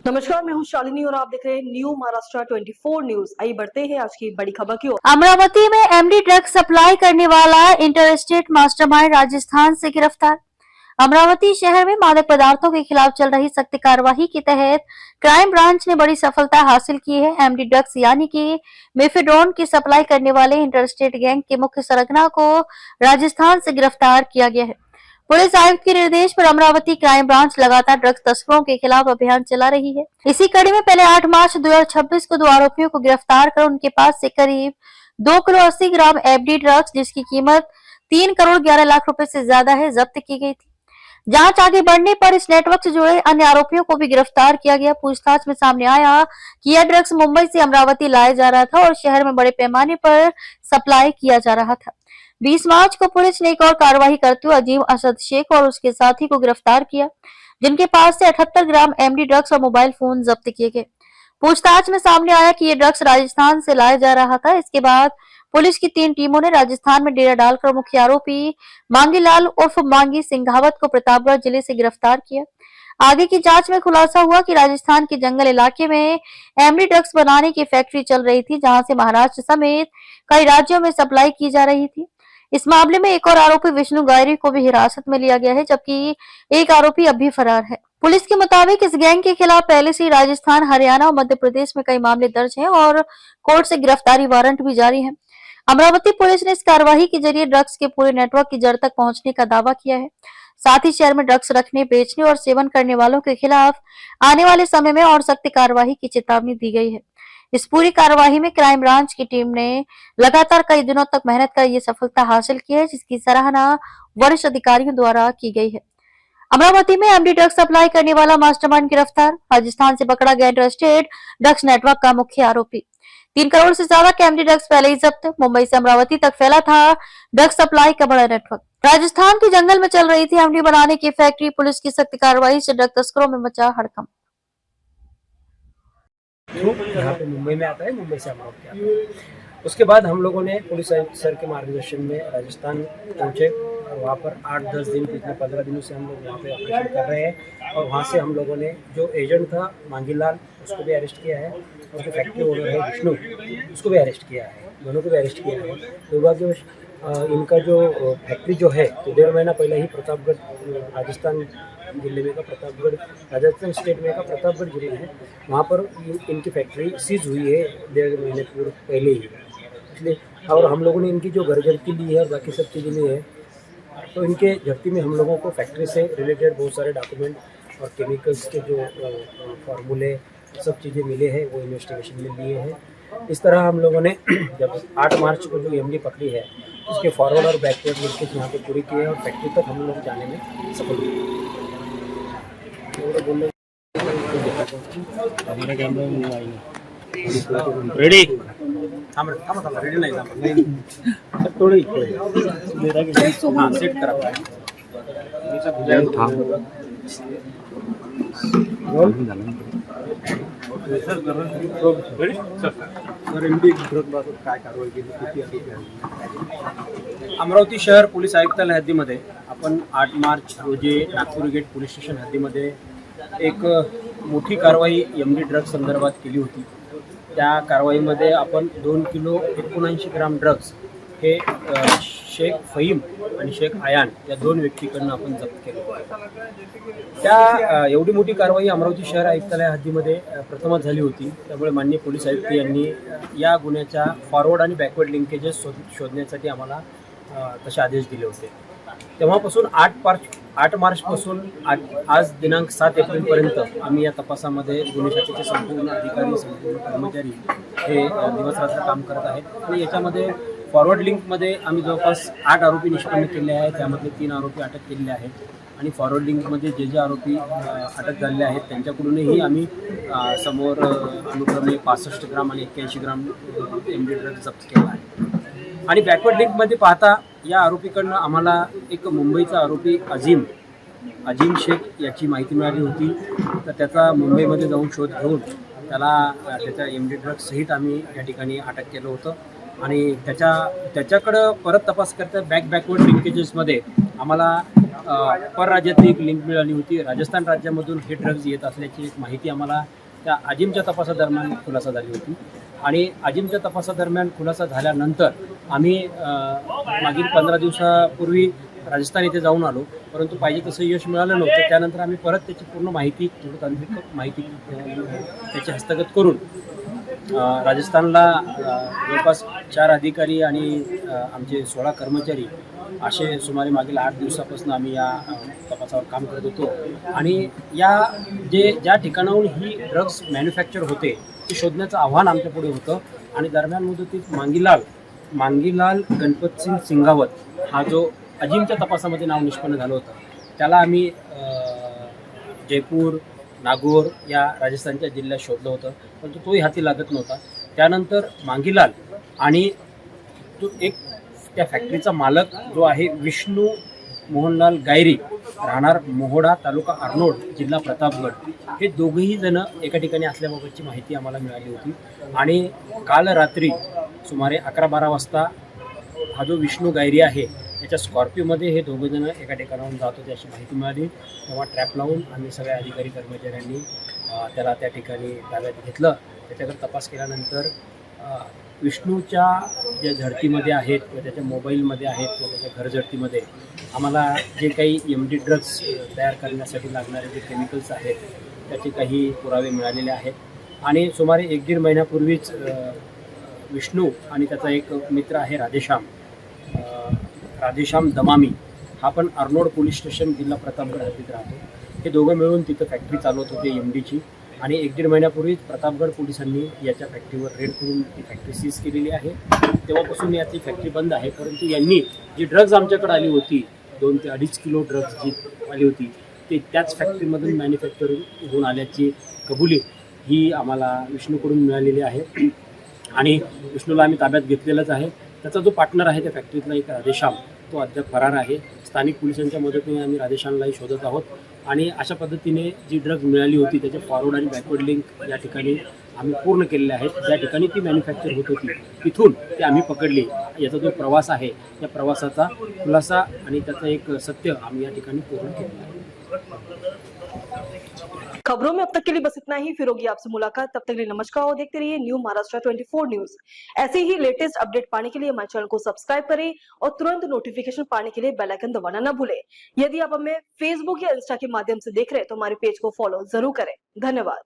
नमस्कार, मैं हूं शालिनी और आप देख रहे हैं न्यू महाराष्ट्र 24 न्यूज। आइए बढ़ते हैं आज की बड़ी खबर की ओर। अमरावती में एमडी ड्रग्स सप्लाई करने वाला इंटरस्टेट मास्टरमाइंड राजस्थान से गिरफ्तार। अमरावती शहर में मादक पदार्थों के खिलाफ चल रही सख्त कार्रवाई के तहत क्राइम ब्रांच ने बड़ी सफलता हासिल की है। एमडी ड्रग्स यानी कि मेफेड्रोन की सप्लाई करने वाले इंटरस्टेट गैंग के मुख्य सरगना को राजस्थान से गिरफ्तार किया गया है। पुलिस आयुक्त के निर्देश पर अमरावती क्राइम ब्रांच लगातार ड्रग्स तस्करों के खिलाफ अभियान चला रही है। इसी कड़ी में पहले 8 मार्च 2026 को 2 आरोपियों को गिरफ्तार कर उनके पास से करीब 2 किलो 80 ग्राम एफडी ड्रग्स जिसकी कीमत 3 करोड़ 11 लाख रुपए से ज्यादा है जब्त की गई थी। जांच आगे बढ़ने पर इस नेटवर्क से जुड़े अन्य आरोपियों को भी गिरफ्तार किया गया। पूछताछ में सामने आया कि यह ड्रग्स मुंबई से अमरावती लाया जा रहा था और शहर में बड़े पैमाने पर सप्लाई किया जा रहा था। 20 मार्च को पुलिस ने एक और कार्रवाई करते हुए अजीम असद शेख और उसके साथी को गिरफ्तार किया, जिनके पास से 78 ग्राम एमडी ड्रग्स और मोबाइल फोन जब्त किए गए। पूछताछ में सामने आया कि ये ड्रग्स राजस्थान से लाया जा रहा था। इसके बाद पुलिस की 3 टीमों ने राजस्थान में डेरा डालकर मुख्य आरोपी मांगीलाल उर्फ मांगी सिंघावत को प्रतापगढ़ जिले से गिरफ्तार किया। आगे की जांच में खुलासा हुआ कि राजस्थान के जंगल इलाके में एमडी ड्रग्स बनाने की फैक्ट्री चल रही थी, जहां से महाराष्ट्र समेत कई राज्यों में सप्लाई की जा रही थी। इस मामले में एक और आरोपी विष्णु गायरी को भी हिरासत में लिया गया है, जबकि एक आरोपी अभी फरार है। पुलिस के मुताबिक इस गैंग के खिलाफ पहले से ही राजस्थान, हरियाणा और मध्य प्रदेश में कई मामले दर्ज हैं और कोर्ट से गिरफ्तारी वारंट भी जारी है। अमरावती पुलिस ने इस कार्रवाई के जरिए ड्रग्स के पूरे नेटवर्क की जड़ तक पहुंचने का दावा किया है। साथ ही शहर में ड्रग्स रखने, बेचने और सेवन करने वालों के खिलाफ आने वाले समय में और सख्त कार्रवाई की चेतावनी दी गई है। इस पूरी कार्रवाई में क्राइम ब्रांच की टीम ने लगातार कई दिनों तक मेहनत कर ये सफलता हासिल की है, जिसकी सराहना वरिष्ठ अधिकारियों द्वारा की गई है। अमरावती में एमडी ड्रग्स सप्लाई करने वाला मास्टरमाइंड गिरफ्तार। राजस्थान से पकड़ा गया इंटरस्टेट ड्रग्स नेटवर्क का मुख्य आरोपी। 3 करोड़ से ज्यादा के एमडी ड्रग्स पहले ही जब्त। मुंबई से अमरावती तक फैला था ड्रग्स सप्लाई का बड़ा नेटवर्क। राजस्थान के जंगल में चल रही थी एमडी बनाने की फैक्ट्री। पुलिस की सख्त कार्रवाई से ड्रग तस्करों में मचा हड़कंप। यहाँ पे मुंबई में आता है, मुंबई से अमरावती आता है। उसके बाद हम लोगों ने पुलिस आयुक्त सर के मार्गदर्शन में राजस्थान पहुँचे और वहाँ पर 8-10 दिन, पिछले 15 दिनों से हम लोग वहाँ पे ऑपरेशन कर रहे हैं। और वहाँ से हम लोगों ने जो एजेंट था मांगीलाल, उसको भी अरेस्ट किया है। उसके फैक्ट्री ओनर है विष्णु, उसको भी अरेस्ट किया है। दोनों को भी अरेस्ट किया है। दुर्भाग्यवश इनका जो फैक्ट्री जो है, तो 1.5 महीना पहले ही प्रतापगढ़, राजस्थान जिले में का प्रतापगढ़, राजस्थान स्टेट में का प्रतापगढ़ जिला है, वहाँ पर इनकी फैक्ट्री सीज हुई है 1.5 महीने पूर्व पहले ही। इसलिए और हम लोगों ने इनकी जो घर-जप्ती ली है और बाकी सब चीज़ें ली है, तो इनके जब्ती में हम लोगों को फैक्ट्री से रिलेटेड बहुत सारे डॉक्यूमेंट और केमिकल्स के जो फार्मूले सब चीज़ें मिले हैं, वो इन्वेस्टिगेशन में लिए हैं। इस तरह हम लोगों ने जब 8 मार्च को जो एमडी पकड़ी है, उसके फॉरवर्ड और बैकवर्ड लिंकेज यहाँ पे पूरी की है और फैक्ट्री तक हम लोग जाने में सफल हुए। रेडी रेडी नाही थोड़ी सेट करा अमरावती शहर पोलीस आयुक्तालय हद्दीमध्ये आपण 8 मार्च रोजी नागपूर गेट पोलीस स्टेशन हद्दीमध्ये एक मोठी कारवाई एमडी ड्रग्स संदर्भात केली होती। त्या कारवाईमध्ये आपण 2 किलो 79 ग्राम ड्रग्स हे शेख फहीम आणि शेख आयान या 2 व्यक्तीकडून आपण जप्त केले। त्या एवढी मोठी कारवाई अमरावती शहर आयुक्तालय हद्दीमध्ये प्रथमच झाली होती। त्यामुळे माननीय पोलीस आयुक्त यांनी या गुन्ह्याच्या फॉरवर्ड आणि बॅकवर्ड लिंकेजेस शोधण्यासाठी आम्हाला तसे आदेश दिले होते। तेव्हापासून 8 मार्चपासून आज दिनांक 7 एप्रिलपर्यंत आम्ही या तपासामध्ये गुन्हे शाखेचे संपूर्ण अधिकारी, संपूर्ण कर्मचारी हे दिवसरात्र काम करत आहेत। आणि याच्यामध्ये फॉरवर्ड लिंकमध्ये आम्ही जवळपास 8 आरोपी निष्पन्न केले आहेत, त्यामध्ये 3 आरोपी अटक केलेले आहेत। आणि फॉरवर्ड लिंकमध्ये जे आरोपी अटक झालेले आहेत त्यांच्याकडूनही आम्ही समोर अनुक्रमे 65 ग्राम आणि 81 ग्राम एमडी ड्रग्ज जप्त केला आहे। आणि बॅकवर्ड लिंकमध्ये पाहता या आरोपीकडनं आम्हाला एक मुंबईचा आरोपी अजीम शेख याची माहिती मिळाली होती। तर त्याचा मुंबईमध्ये जाऊन शोध घेऊन त्याला त्याच्या एमडी ड्रग्ज सहित आम्ही या ठिकाणी अटक केलं होतं। आणि त्याच्याकडं परत तपास करता बॅकवर्ड लिंकेजेसमध्ये आम्हाला परराज्यातली एक लिंक मिळाली होती. राजस्थान राज्यामधून हे ड्रग्ज येत असल्याची एक माहिती आम्हाला त्या अजिमच्या तपासादरम्यान खुलासा झाली होती आणि अजिमच्या तपासादरम्यान खुलासा झाल्यानंतर आम्ही मागील 15 दिवसापूर्वी राजस्थान इथे जाऊन आलो, परंतु पाहिजे तसं यश मिळालं नव्हतं. त्यानंतर आम्ही परत त्याची पूर्ण माहिती, थोडं तांत्रिक माहिती त्याची हस्तगत करून राजस्थानला जवळपास 4 अधिकारी आणि आमचे 16 कर्मचारी असे सुमारे मागील 8 दिवसापासून आम्ही या तपासावर काम करत होतो आणि ज्या ठिकाणाहून ही ड्रग्ज मॅन्युफॅक्चर होते ते शोधण्याचं आव्हान आमच्यापुढे होतं आणि दरम्यान मुदतीत मांगीलाल गणपतसिंग सिंगावत हा जो अजिमच्या तपासामध्ये नाव निष्पन्न झालं होतं त्याला आम्ही जयपूर, नागौर या राजस्थानच्या जिल्ह्यात शोधलं होतं, परंतु तोही हाती लागत नव्हता. त्यानंतर मांगीलाल आणि तो एक त्या फॅक्टरीचा मालक जो आहे विष्णू मोहनलाल गायरी, राहणार मोहोडा, तालुका अर्नोड, जिल्हा प्रतापगड, हे दोघेही जण एका ठिकाणी असल्याबाबतची माहिती आम्हाला मिळाली होती आणि काल रात्री सुमारे 11-12 वाजता हा जो विष्णू गायरी आहे त्याच्या स्कॉर्पिओमध्ये हे दोघं जण एका ठिकाणाहून जात होते अशी माहिती मिळाली. तेव्हा ट्रॅप लावून आम्ही सगळ्या अधिकारी कर्मचाऱ्यांनी त्याला त्या ठिकाणी ताब्यात घेतलं. त्याच्याकडे तपास केल्यानंतर विष्णूच्या ज्या झडतीमध्ये आहेत किंवा त्याच्या मोबाईलमध्ये आहेत किंवा त्याच्या घरझडतीमध्ये आम्हाला जे काही MD ड्रग्ज तयार करण्यासाठी लागणारे जे केमिकल्स आहेत त्याचे काही पुरावे मिळालेले आहेत आणि सुमारे 1-1.5 महिन्यापूर्वीच विष्णू आणि त्याचा एक मित्र आहे राधेश्याम दमामी, हा पण अर्नोड पोलीस स्टेशन, जिल्हा प्रतापगड हद्दीत राहतो. हे दोघं मिळून तिथं फॅक्टरी चालवत होते MDची आणि 1-1.5 महिन्यापूर्वीच प्रतापगड पोलिसांनी याच्या फॅक्टरीवर रेड करून ती फॅक्टरी सीज केलेली आहे. तेव्हापासून याची फॅक्टरी बंद आहे, परंतु यांनी जी ड्रग्ज आमच्याकडे आली होती 2 ते 2.5 किलो ड्रग्ज जी आली होती ते त्याच फॅक्टरीमधून मॅन्युफॅक्चरिंग होऊन आल्याची कबुली ही आम्हाला विष्णूकडून मिळालेली आहे आणि विष्णूला आम्ही ताब्यात घेतलेलंच आहे. त्याचा जो पार्टनर आहे त्या फॅक्टरीतला एक राधेश्याम, तो अद्याप फरार आहे. स्थानिक पोलिसांच्या मदतीने आम्ही राधेश्यामलाही शोधत आहोत आणि अशा पद्धतीने जी ड्रग्ज मिळाली होती त्याचे फॉरवर्ड आणि बॅकवर्ड लिंक या ठिकाणी आम्ही पूर्ण केलेले आहेत. ज्या ठिकाणी ती मॅन्युफॅक्चर होत होती तिथून ती आम्ही पकडली. याचा जो प्रवास आहे त्या प्रवासाचा खुलासा आणि त्याचं एक सत्य आम्ही या ठिकाणी पूर्ण केलेलं आहे. खबरों में अब तक के लिए बस इतना ही। फिर होगी आपसे मुलाकात, तब तक के लिए नमस्कार और देखते रहिए न्यू महाराष्ट्र 24 न्यूज। ऐसे ही लेटेस्ट अपडेट पाने के लिए हमारे चैनल को सब्सक्राइब करें और तुरंत नोटिफिकेशन पाने के लिए बेल आइकन दबाना न भूलें। यदि आप हमें फेसबुक या इंस्टा के माध्यम से देख रहे हैं तो हमारे पेज को फॉलो जरूर करें। धन्यवाद।